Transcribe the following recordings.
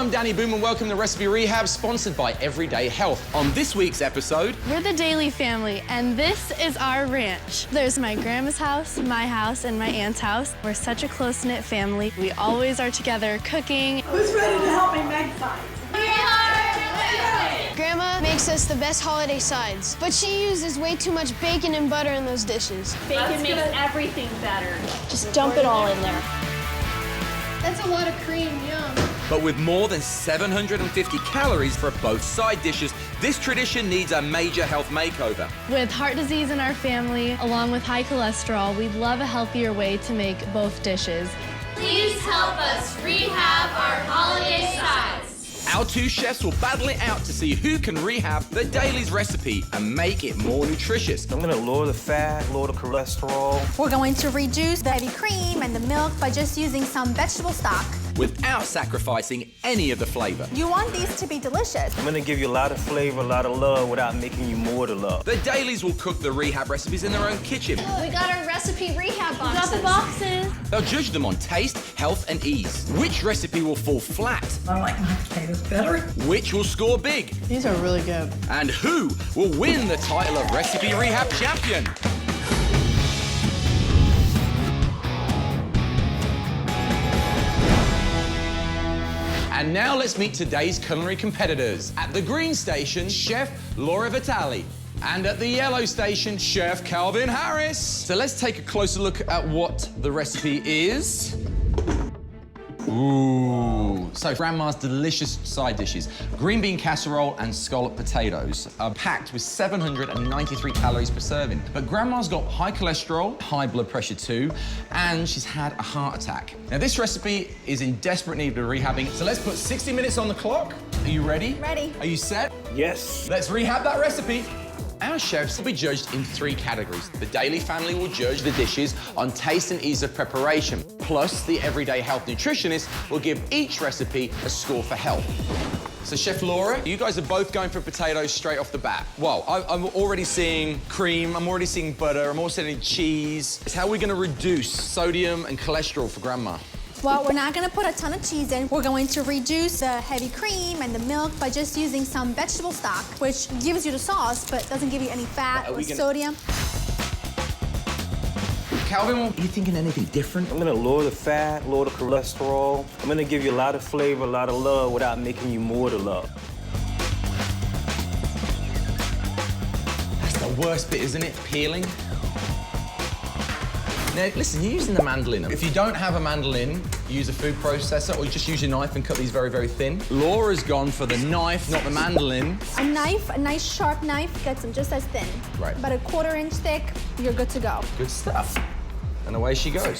I'm Danny Boom and welcome to Recipe Rehab, sponsored by Everyday Health. On this week's episode... We're the Daley family, and this is our ranch. There's my grandma's house, my house, and my aunt's house. We're such a close-knit family. We always are together cooking. Who's ready to help me make sides? Grandma makes us the best holiday sides, but she uses way too much bacon and butter in those dishes. Bacon makes everything better. Just dump it all in there. That's a lot of cream, yum. But with more than 750 calories for both side dishes, this tradition needs a major health makeover. With heart disease in our family, along with high cholesterol, we'd love a healthier way to make both dishes. Please help us rehab our holiday sides. Our two chefs will battle it out to see who can rehab the Daley's recipe and make it more nutritious. I'm gonna lower the fat, lower the cholesterol. We're going to reduce the heavy cream and the milk by just using some vegetable stock. Without sacrificing any of the flavor. You want these to be delicious. I'm gonna give you a lot of flavor, a lot of love without making you more to love. The Daleys will cook the rehab recipes in their own kitchen. We got our recipe rehab boxes. We got the boxes. They'll judge them on taste, health, and ease. Which recipe will fall flat? I like my potatoes better. Which will score big? These are really good. And who will win the title of Recipe Rehab Champion? And now let's meet today's culinary competitors. At the green station, Chef Laura Vitali. And at the yellow station, Chef Calvin Harris. So let's take a closer look at what the recipe is. Ooh. So Grandma's delicious side dishes, green bean casserole and scalloped potatoes, are packed with 793 calories per serving. But Grandma's got high cholesterol, high blood pressure too, and she's had a heart attack. Now this recipe is in desperate need of rehabbing, so let's put 60 minutes on the clock. Are you ready? Ready. Are you set? Yes. Let's rehab that recipe. Our chefs will be judged in 3 categories. The Daley family will judge the dishes on taste and ease of preparation. Plus, the Everyday Health nutritionist will give each recipe a score for health. So, Chef Laura, you guys are both going for potatoes straight off the bat. Well, I'm already seeing cream, I'm already seeing butter, I'm also seeing cheese. It's how we're gonna reduce sodium and cholesterol for Grandma. Well, we're not going to put a ton of cheese in. We're going to reduce the heavy cream and the milk by just using some vegetable stock, which gives you the sauce, but doesn't give you any fat or sodium. Calvin, are you thinking anything different? I'm gonna lower the fat, lower the cholesterol. I'm gonna give you a lot of flavor, a lot of love without making you more to love. That's the worst bit, isn't it? Peeling. Now, listen, you're using the mandolin. If you don't have a mandolin, use a food processor or just use your knife and cut these very, very thin. Laura's gone for the knife, not the mandolin. A knife, a nice sharp knife, gets them just as thin. Right. About a 1/4 inch thick, you're good to go. Good stuff. And away she goes.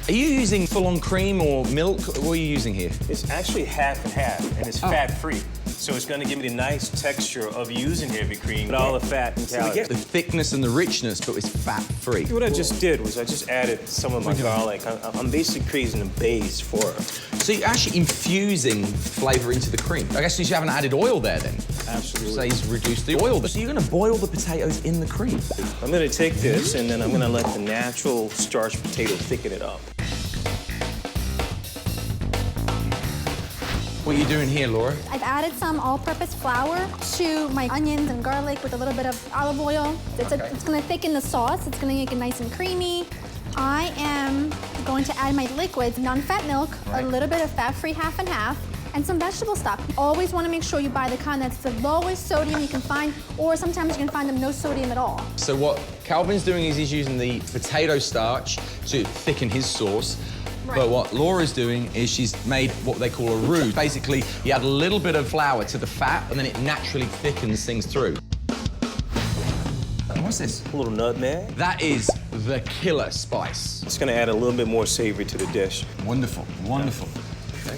Are you using full-on cream or milk? What are you using here? It's actually half and half, and it's fat-free. So it's gonna give me the nice texture of using heavy cream with all the fat and So we calories. get the thickness and the richness, but it's fat-free. What I just did was I just added some of my garlic. I'm basically creating a base for it. So you're actually infusing flavour into the cream. I guess you haven't added oil there then. Absolutely. So he's reduced the oil. So you're gonna boil the potatoes in the cream. I'm gonna take this and then I'm gonna let the natural starch potato thicken it up. What are you doing here, Laura? I've added some all-purpose flour to my onions and garlic with a little bit of olive oil. It's gonna thicken the sauce. It's gonna make it nice and creamy. I am going to add my liquids, non-fat milk, a little bit of fat-free half and half, and some vegetable stock. You always wanna make sure you buy the kind that's the lowest sodium you can find, or sometimes you can find them no sodium at all. So what Calvin's doing is he's using the potato starch to thicken his sauce. Right. But what Laura's doing is she's made what they call a roux. Basically, you add a little bit of flour to the fat, and then it naturally thickens things through. What's this? A little nutmeg. That is the killer spice. It's gonna add a little bit more savory to the dish. Wonderful, wonderful.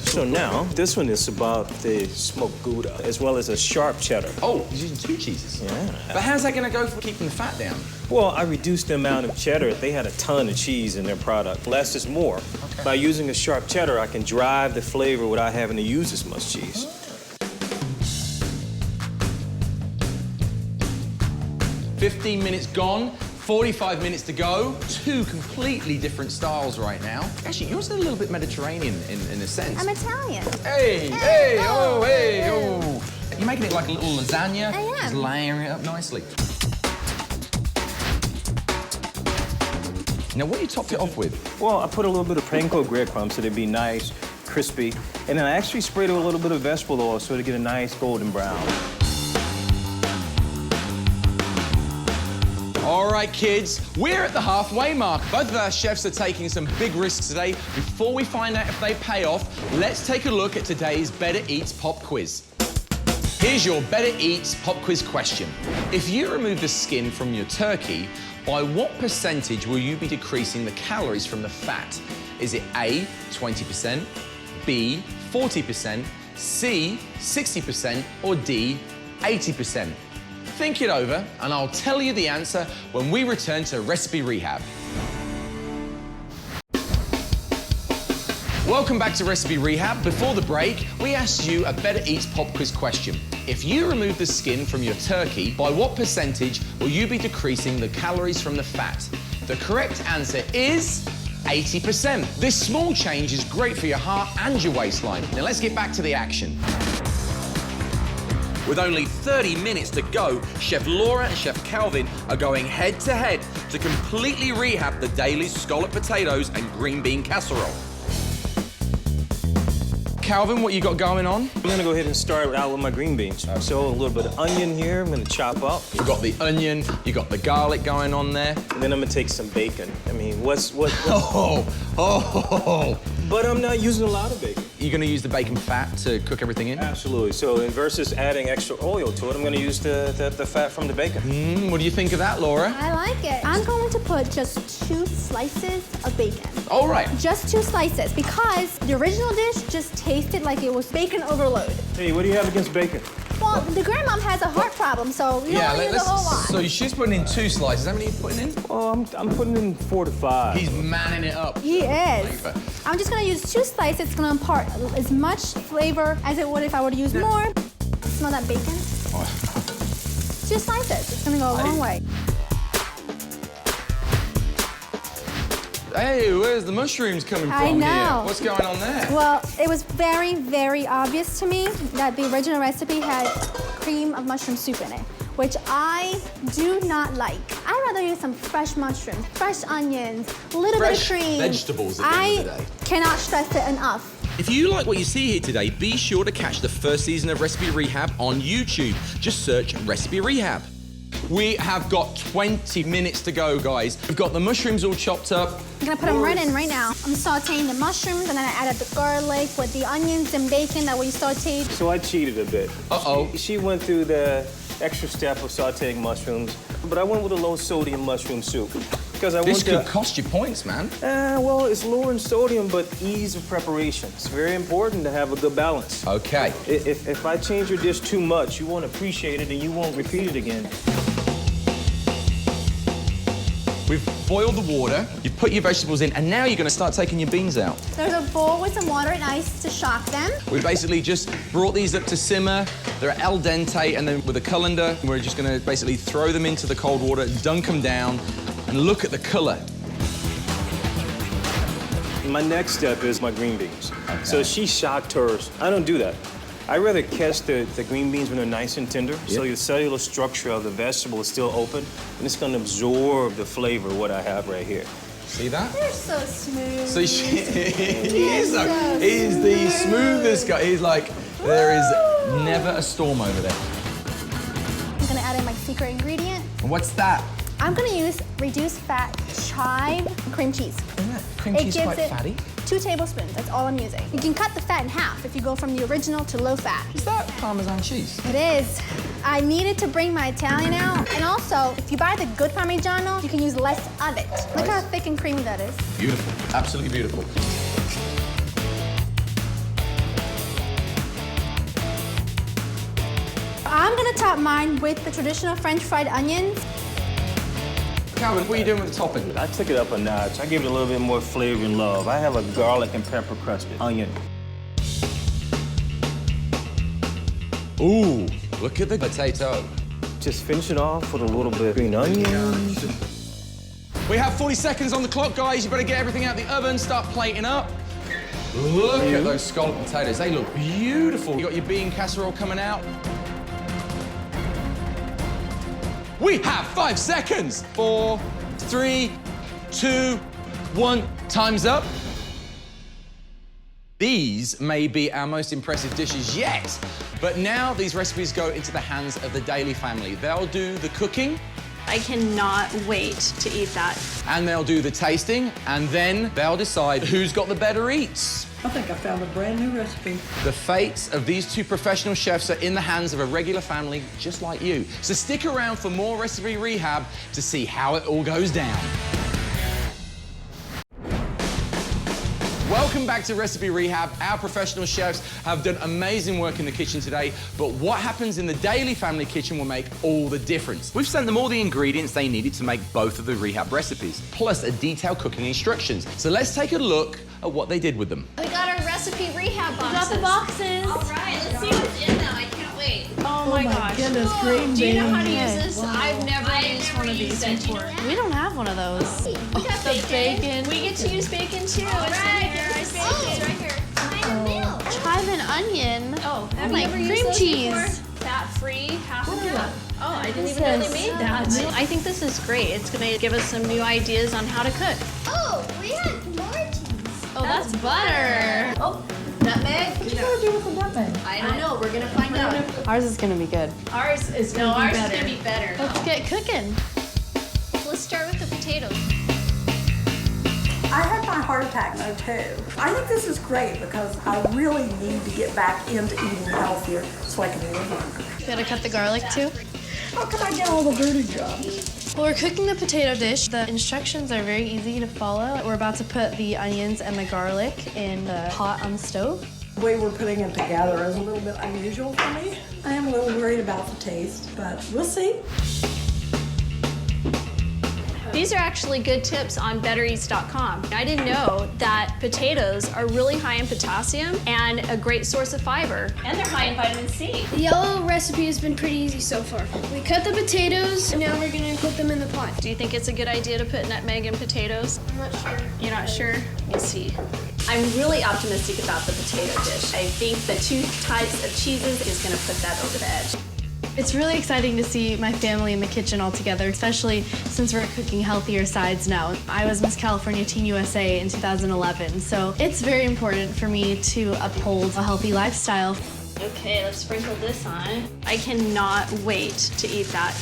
So now, this one is about the smoked Gouda, as well as a sharp cheddar. Oh, he's using 2 cheeses. Yeah. But how's that gonna go for keeping the fat down? Well, I reduced the amount of cheddar. They had a ton of cheese in their product. Less is more. Okay. By using a sharp cheddar, I can drive the flavor without having to use as much cheese. 15 minutes gone, 45 minutes to go. Two completely different styles right now. Actually, yours is a little bit Mediterranean in a sense. I'm Italian. Hey, hey, oh, hey, oh. You're making it like a little lasagna. I am. Just layering it up nicely. Now, what do you topped it off with? Well, I put a little bit of panko breadcrumbs so they'd be nice, crispy. And then I actually sprayed it with a little bit of vegetable oil so to get a nice golden brown. All right, kids, we're at the halfway mark. Both of our chefs are taking some big risks today. Before we find out if they pay off, let's take a look at today's Better Eats Pop Quiz. Here's your Better Eats Pop Quiz question. If you remove the skin from your turkey, by what percentage will you be decreasing the calories from the fat? Is it A, 20%, B, 40%, C, 60%, or D, 80%? Think it over, and I'll tell you the answer when we return to Recipe Rehab. Welcome back to Recipe Rehab. Before the break, we asked you a Better Eats Pop Quiz question. If you remove the skin from your turkey, by what percentage will you be decreasing the calories from the fat? The correct answer is 80%. This small change is great for your heart and your waistline. Now let's get back to the action. With only 30 minutes to go, Chef Laura and Chef Calvin are going head to head to completely rehab the Daleys scalloped potatoes and green bean casserole. Calvin, what you got going on? I'm gonna go ahead and start out with my green beans. So a little bit of onion here, I'm gonna chop up. You got the onion, you got the garlic going on there. And then I'm gonna take some bacon. I mean, what's... Oh. But I'm not using a lot of bacon. You're gonna use the bacon fat to cook everything in? Absolutely. So versus adding extra oil to it, I'm gonna use the fat from the bacon. What do you think of that, Laura? I like it. I'm going to put just 2 slices of bacon. All right. Just 2 slices, because the original dish just tasted like it was bacon overload. Hey, what do you have against bacon? Well, the grandmom has a heart problem, so you don't want to use a whole lot. So she's putting in 2 slices. How many are you putting in? Oh, I'm putting in 4 to 5. He's manning it up. He is. I'm just gonna use 2 slices. It's gonna impart as much flavor as it would if I were to use more. Smell that bacon? 2 slices. It's gonna go a long way. Hey, where's the mushrooms coming from I know. here? What's going on there? Well, it was very, very obvious to me that the original recipe had cream of mushroom soup in it, which I do not like. I'd rather use some fresh mushrooms, fresh onions, a little bit of cream. Vegetables at the end of the day. I cannot stress it enough. If you like what you see here today, be sure to catch the first season of Recipe Rehab on YouTube. Just search Recipe Rehab. We have got 20 minutes to go, guys. We've got the mushrooms all chopped up. I'm gonna put them right in right now. I'm sauteing the mushrooms, and then I added the garlic with the onions and bacon that we sauteed. So I cheated a bit. Uh-oh. She went through the extra step of sauteing mushrooms, but I went with a low sodium mushroom soup. Because This could cost you points, man. Well, it's lower in sodium, but ease of preparation. It's very important to have a good balance. Okay. If I change your dish too much, you won't appreciate it and you won't repeat it again. We've boiled the water, you put your vegetables in, and now you're gonna start taking your beans out. There's a bowl with some water and ice to shock them. We basically just brought these up to simmer. They're al dente, and then with a colander, we're just gonna basically throw them into the cold water, dunk them down, and look at the color. My next step is my green beans. Okay. So she shocked hers. I don't do that. I rather catch the green beans when they're nice and tender, so the cellular structure of the vegetable is still open, and it's gonna absorb the flavor of what I have right here. See that? They're so smooth. So he is the smoothest guy. He's like, there is never a storm over there. I'm gonna add in my secret ingredient. And what's that? I'm gonna use reduced fat chive cream cheese. Isn't that cream cheese quite fatty? 2 tablespoons, that's all I'm using. You can cut the fat in half if you go from the original to low fat. Is that Parmesan cheese? It is. I needed to bring my Italian out. And also, if you buy the good Parmigiano, you can use less of it. Look how thick and creamy that is. Beautiful, absolutely beautiful. I'm gonna top mine with the traditional French fried onions. Calvin, what are you doing with the topping? I took it up a notch. I gave it a little bit more flavor and love. I have a garlic and pepper crusted onion. Ooh, look at the potato. Just finish it off with a little bit of green onions. We have 40 seconds on the clock, guys. You better get everything out of the oven, start plating up. Look at those scalloped potatoes. They look beautiful. You got your bean casserole coming out. We have 5 seconds. 4, 3, 2, 1. Time's up. These may be our most impressive dishes yet, but now these recipes go into the hands of the Daley family. They'll do the cooking. I cannot wait to eat that. And they'll do the tasting, and then they'll decide who's got the better eats. I think I found a brand new recipe. The fates of these two professional chefs are in the hands of a regular family just like you. So stick around for more Recipe Rehab to see how it all goes down. Welcome back to Recipe Rehab. Our professional chefs have done amazing work in the kitchen today, but what happens in the Daley family kitchen will make all the difference. We've sent them all the ingredients they needed to make both of the Rehab recipes, plus a detailed cooking instructions. So let's take a look at what they did with them. We got our Recipe Rehab boxes. We got the boxes. All right, let's see what's in them. I can't wait. Oh my gosh. Goodness, green Do you know how to beans. use this? I've never used one of these before. We don't have one of those. We got The bacon. We get to use bacon too. All It's in right, here. I it's see right here. Milk. Chive and onion. Oh, have like you ever used cream those cheese. before? Fat-free, half a cup. Oh, I didn't is even know they this? made that. I think this is great. It's gonna give us some new ideas on how to cook. Oh, we have more cheese. Oh, that's butter. Oh, nutmeg. What you gonna do with the nutmeg? I don't know. We're gonna find out. Ours is gonna be good. Ours is gonna be better. Let's get cooking. Let's start with the potatoes. I had my heart attack though too. I think this is great because I really need to get back into eating healthier so I can live longer. You gotta cut the garlic too. How can I get all the dirty jobs? Well, we're cooking the potato dish. The instructions are very easy to follow. We're about to put the onions and the garlic in the pot on the stove. The way we're putting it together is a little bit unusual for me. I am a little worried about the taste, but we'll see. These are actually good tips on bettereats.com. I didn't know that potatoes are really high in potassium and a great source of fiber. And they're high in vitamin C. The yellow recipe has been pretty easy so far. We cut the potatoes, and now we're gonna put them in the pot. Do you think it's a good idea to put nutmeg in potatoes? I'm not sure. You're not sure? Let me see. I'm really optimistic about the potato dish. I think the 2 types of cheeses is gonna put that over the edge. It's really exciting to see my family in the kitchen all together, especially since we're cooking healthier sides now. I was Miss California Teen USA in 2011, so it's very important for me to uphold a healthy lifestyle. Okay, let's sprinkle this on. I cannot wait to eat that.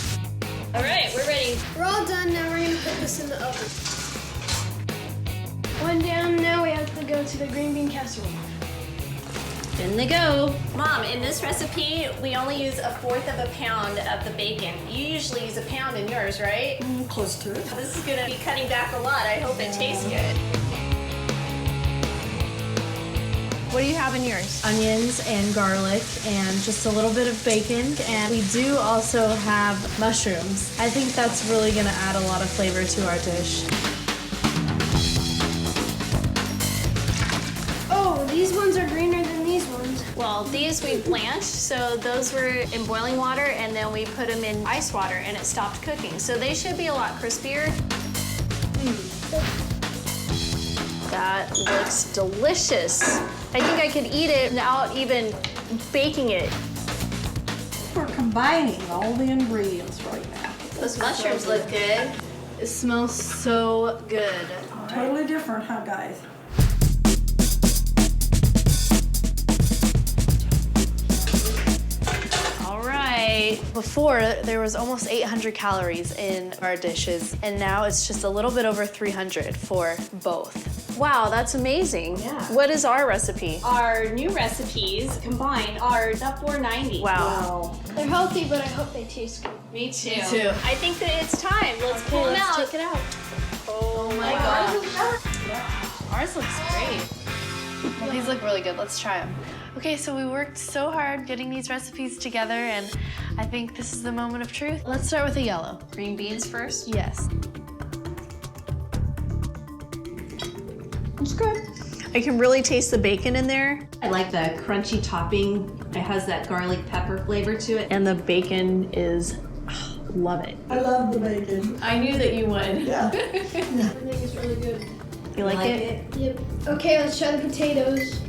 All right, we're ready. We're all done, now we're gonna put this in the oven. One down, now we have to go to the green bean casserole. In they go. Mom, in this recipe, we only use 1/4 of a pound of the bacon. You usually use a pound in yours, right? Close to it. This is gonna be cutting back a lot. I hope it tastes good. What do you have in yours? Onions and garlic and just a little bit of bacon. And we do also have mushrooms. I think that's really gonna add a lot of flavor to our dish. Oh, these ones are greener than these ones. Well, these we blanched, so those were in boiling water, and then we put them in ice water, and it stopped cooking. So they should be a lot crispier. That looks delicious. I think I could eat it without even baking it. We're combining all the ingredients right now. Those mushrooms look good. It smells so good. Totally different, huh, guys? All right. Before, there was almost 800 calories in our dishes, and now it's just a little bit over 300 for both. Wow, that's amazing. Yeah. What is our recipe? Our new recipes combined are $4.90. Wow. They're healthy, but I hope they taste good. Me too. too. I think that it's time. Let's pull them out. Take it out. Oh my God. Ours looks great. Well, these look really good. Let's try them. Okay, so we worked so hard getting these recipes together, and I think this is the moment of truth. Let's start with the yellow. Green beans first? Yes. It's good. I can really taste the bacon in there. I like the crunchy topping. It has that garlic pepper flavor to it. And the bacon is love it. I love the bacon. I knew that you would. Yeah. I think it's really good. You like it? Yep. Okay, let's try the potatoes.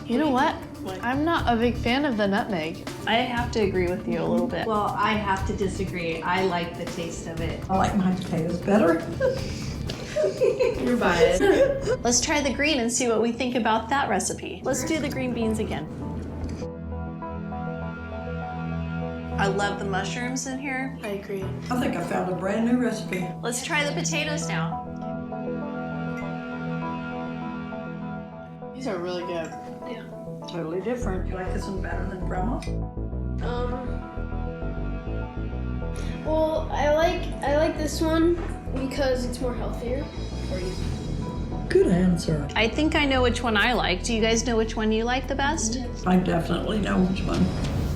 You know what? I'm not a big fan of the nutmeg. I have to agree with you a little bit. Well, I have to disagree. I like the taste of it. I like my potatoes better. You're biased. Let's try the green and see what we think about that recipe. Let's do the green beans again. I love the mushrooms in here. I agree. I think I found a brand new recipe. Let's try the potatoes now. These are really good. Totally different. You like this one better than Grandma's? Well, I like this one because it's more healthier for you. Good answer. I think I know which one I like. Do you guys know which one you like the best? I definitely know which one.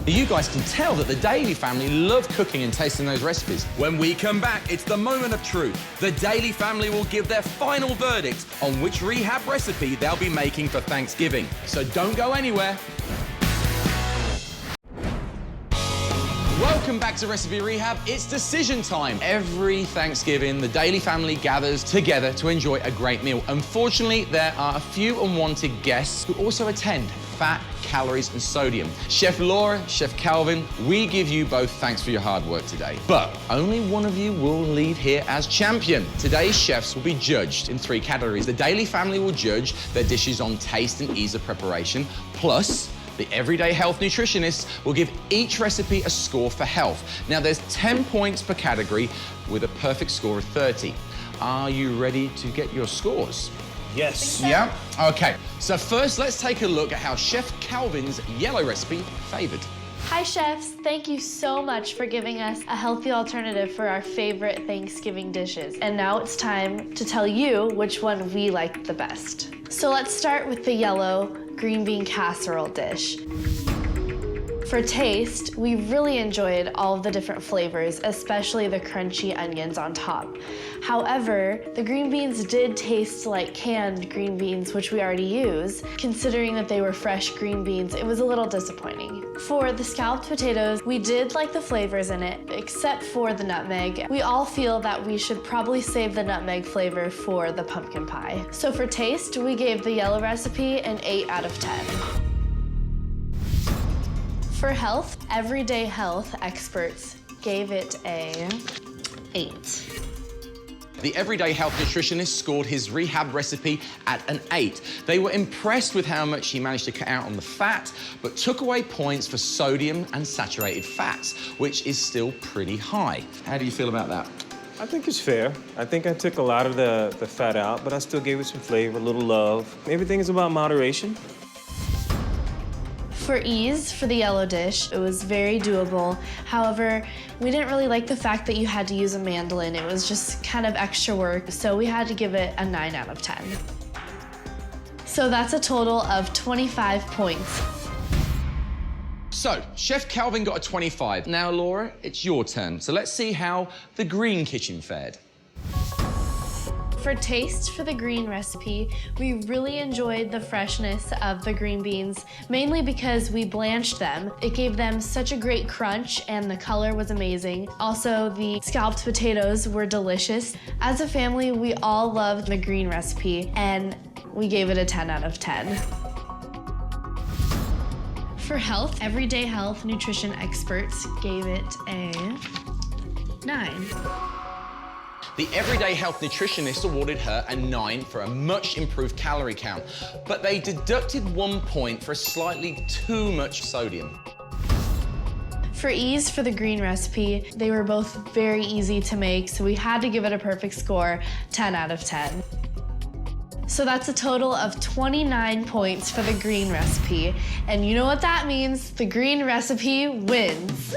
You guys can tell that the Daley family love cooking and tasting those recipes. When we come back, it's the moment of truth. The Daley family will give their final verdict on which Rehab recipe they'll be making for Thanksgiving. So don't go anywhere. Welcome back to Recipe Rehab. It's decision time. Every Thanksgiving, the Daley family gathers together to enjoy a great meal. Unfortunately, there are a few unwanted guests who also attend. Fat, calories, and sodium. Chef Laura, Chef Calvin, we give you both thanks for your hard work today. But only one of you will leave here as champion. Today's chefs will be judged in 3 categories. The Daley family will judge their dishes on taste and ease of preparation, plus the everyday health nutritionist will give each recipe a score for health. Now, there's 10 points per category with a perfect score of 30. Are you ready to get your scores? Yes. Yeah? Okay. So first, let's take a look at how Chef Calvin's yellow recipe favored. Hi, chefs. Thank you so much for giving us a healthy alternative for our favorite Thanksgiving dishes. And now it's time to tell you which one we liked the best. So let's start with the yellow green bean casserole dish. For taste, we really enjoyed all of the different flavors, especially the crunchy onions on top. However, the green beans did taste like canned green beans, which we already use. Considering that they were fresh green beans, it was a little disappointing. For the scalloped potatoes, we did like the flavors in it, except for the nutmeg. We all feel that we should probably save the nutmeg flavor for the pumpkin pie. So for taste, we gave the yellow recipe an 8 out of 10. For health, everyday health experts gave it a 8. The everyday health nutritionist scored his Rehab recipe at an 8. They were impressed with how much he managed to cut out on the fat, but took away points for sodium and saturated fats, which is still pretty high. How do you feel about that? I think it's fair. I think I took a lot of the fat out, but I still gave it some flavor, a little love. Everything is about moderation. For ease, for the yellow dish, it was very doable. However, we didn't really like the fact that you had to use a mandolin. It was just kind of extra work, so we had to give it a 9 out of 10. So that's a total of 25 points. So, Chef Calvin got a 25. Now, Laura, it's your turn. So let's see how the green kitchen fared. For taste, for the green recipe, we really enjoyed the freshness of the green beans, mainly because we blanched them. It gave them such a great crunch and the color was amazing. Also, the scalloped potatoes were delicious. As a family, we all loved the green recipe and we gave it a 10 out of 10. For health, everyday health nutrition experts gave it a 9. The everyday health nutritionist awarded her a 9 for a much improved calorie count, but they deducted 1 point for slightly too much sodium. For ease, for the green recipe, they were both very easy to make, so we had to give it a perfect score, 10 out of 10. So that's a total of 29 points for the green recipe. And you know what that means? The green recipe wins.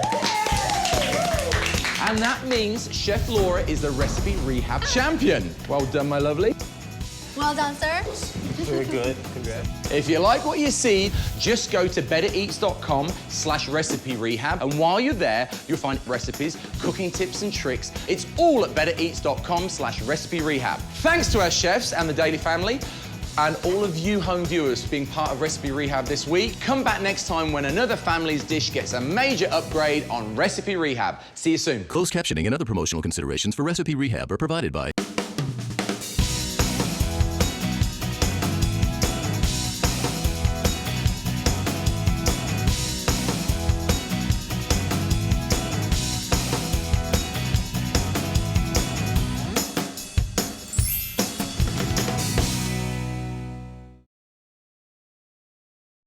And that means Chef Laura is the Recipe Rehab champion. Well done, my lovely. Well done, sir. Very good. Congrats. If you like what you see, just go to bettereats.com/recipe rehab. And while you're there, you'll find recipes, cooking tips and tricks. It's all at bettereats.com/recipe rehab. Thanks to our chefs and the Daley family. And all of you home viewers for being part of Recipe Rehab this week. Come back next time when another family's dish gets a major upgrade on Recipe Rehab. See you soon. Closed captioning and other promotional considerations for Recipe Rehab are provided by